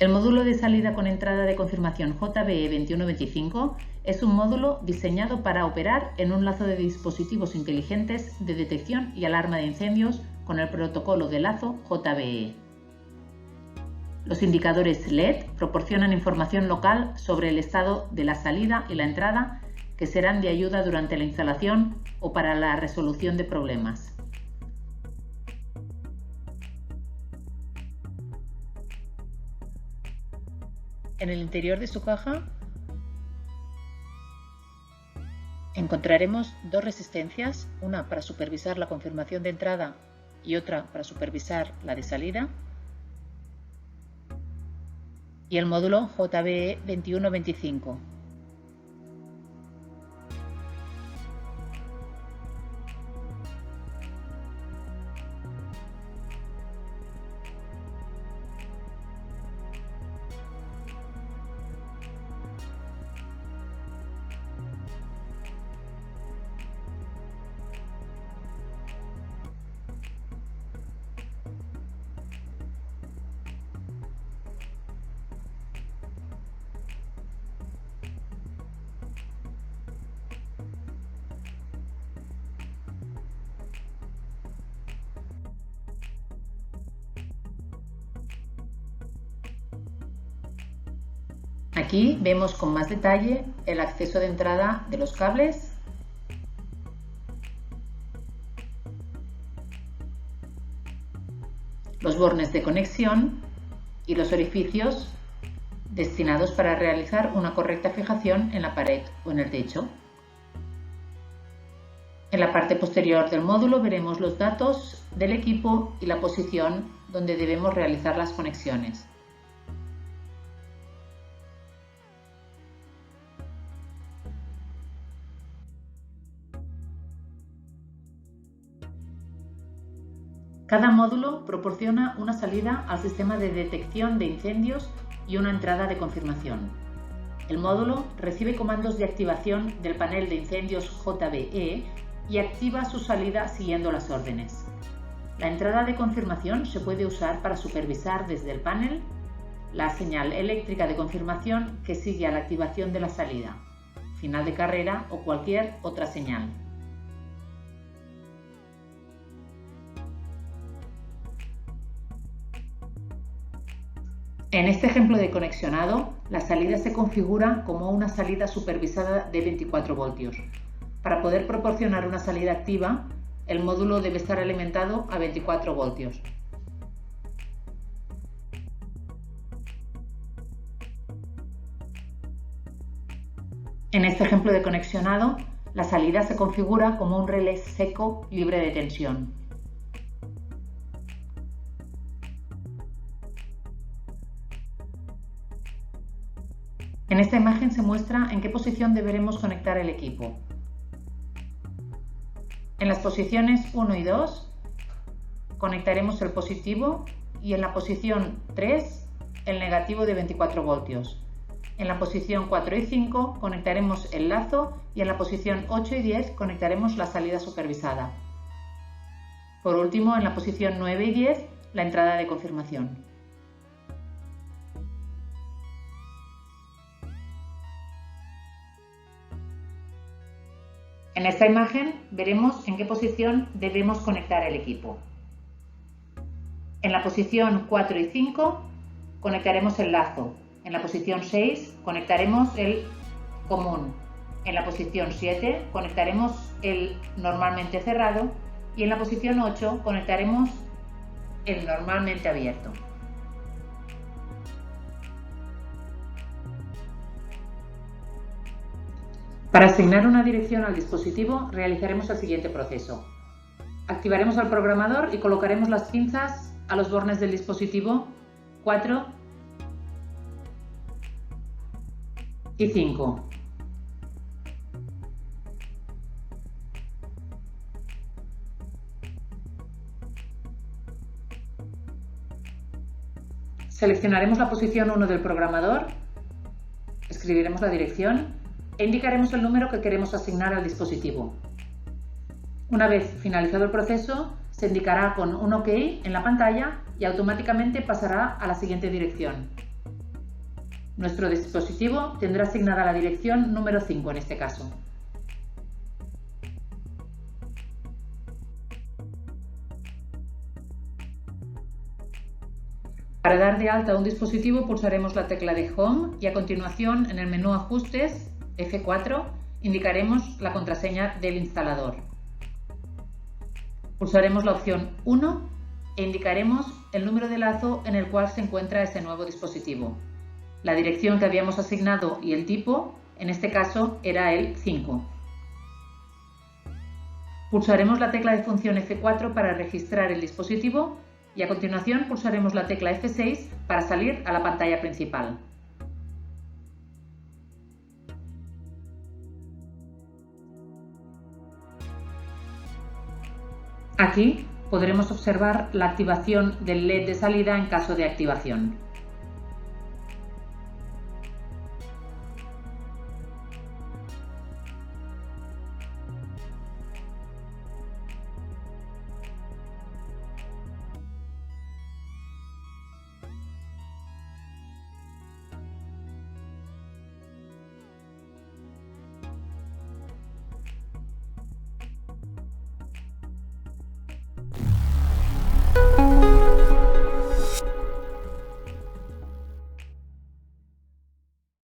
El módulo de salida con entrada de confirmación JBE2125 es un módulo diseñado para operar en un lazo de dispositivos inteligentes de detección y alarma de incendios con el protocolo de lazo JBE. Los indicadores LED proporcionan información local sobre el estado de la salida y la entrada que serán de ayuda durante la instalación o para la resolución de problemas. En el interior de su caja encontraremos dos resistencias, una para supervisar la confirmación de entrada y otra para supervisar la de salida, y el módulo JBE2125. Aquí vemos con más detalle el acceso de entrada de los cables, los bornes de conexión y los orificios destinados para realizar una correcta fijación en la pared o en el techo. En la parte posterior del módulo veremos los datos del equipo y la posición donde debemos realizar las conexiones. Cada módulo proporciona una salida al sistema de detección de incendios y una entrada de confirmación. El módulo recibe comandos de activación del panel de incendios JBE y activa su salida siguiendo las órdenes. La entrada de confirmación se puede usar para supervisar desde el panel la señal eléctrica de confirmación que sigue a la activación de la salida, final de carrera o cualquier otra señal. En este ejemplo de conexionado, la salida se configura como una salida supervisada de 24 voltios. Para poder proporcionar una salida activa, el módulo debe estar alimentado a 24 voltios. En este ejemplo de conexionado, la salida se configura como un relé seco libre de tensión. En esta imagen se muestra en qué posición deberemos conectar el equipo. En las posiciones 1 y 2 conectaremos el positivo y en la posición 3 el negativo de 24 voltios. En la posición 4 y 5 conectaremos el lazo y en la posición 8 y 10 conectaremos la salida supervisada. Por último, en la posición 9 y 10 la entrada de confirmación. En esta imagen veremos en qué posición debemos conectar el equipo. En la posición 4 y 5 conectaremos el lazo. En la posición 6 conectaremos el común. En la posición 7 conectaremos el normalmente cerrado y en la posición 8 conectaremos el normalmente abierto. Para asignar una dirección al dispositivo realizaremos el siguiente proceso. Activaremos al programador y colocaremos las pinzas a los bornes del dispositivo 4 y 5. Seleccionaremos la posición 1 del programador, escribiremos la dirección e indicaremos el número que queremos asignar al dispositivo. Una vez finalizado el proceso, se indicará con un OK en la pantalla y automáticamente pasará a la siguiente dirección. Nuestro dispositivo tendrá asignada la dirección número 5 en este caso. Para dar de alta un dispositivo pulsaremos la tecla de Home y a continuación en el menú Ajustes F4 indicaremos la contraseña del instalador. Pulsaremos la opción 1 e indicaremos el número de lazo en el cual se encuentra ese nuevo dispositivo. La dirección que habíamos asignado y el tipo, en este caso, era el 5. Pulsaremos la tecla de función F4 para registrar el dispositivo y a continuación pulsaremos la tecla F6 para salir a la pantalla principal. Aquí podremos observar la activación del LED de salida en caso de activación.